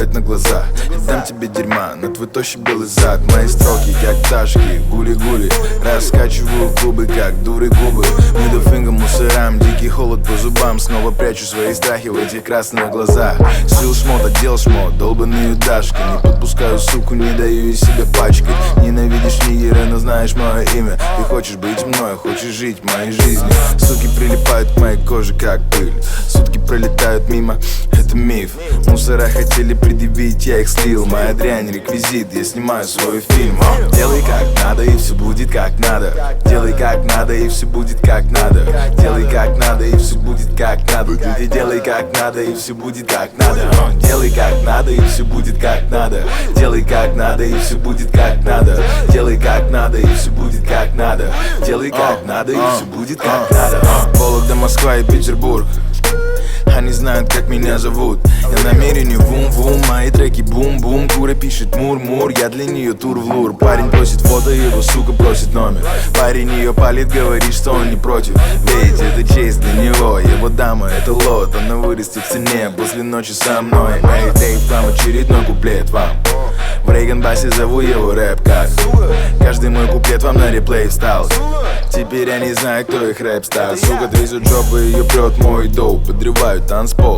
на глаза. Не дам тебе дерьма на твой тощий белый зад. Мои строки, как пташки, гули-гули. Раскачиваю клубы, как дуры губы. Мидофингер мусорам, дикий холод по зубам. Снова прячу свои страхи в этих красных глазах. Слил шмот, отдел шмот, долбаные удашки. Не подпускаю суку, не даю из себя пачкать. Ненавидишь нигера, но знаешь мое имя. Ты хочешь быть мной, хочешь жить в моей жизни. Суки прилипают к моей коже, как пыль. Сутки пролетают мимо, это миф. Мусора хотели предъявить, я их слил. Моя дрянь, реквизит, я снимаю свой фильм. Делай как надо и все будет как надо. Делай как надо и все будет как надо. Делай как надо и все будет как надо. Ты делай как надо и все будет как надо. Делай как надо и все будет как надо. Делай как надо и все будет как надо. Делай как надо и все будет как надо. Делай как надо и все будет как надо. Вологда, Москва и Петербург. Они знают, как меня зовут. Я намерение вум-вум, мои треки бум-бум. Кура пишет мур-мур, я для нее тур в лур. Парень просит фото, его сука просит номер. Парень ее палит, говорит, что он не против. Ведь это честь для него, его дама это лот. Она вырастет в цене после ночи со мной. Эй, Дейв, там очередной куплет вам. В Рейган-басе зову его рэп как. Каждый мой куплет вам на реплей встал. Теперь я не знаю, кто их рэп стал. Сука трясет жопу, ее прет мой доуп. Подрывают танцпол,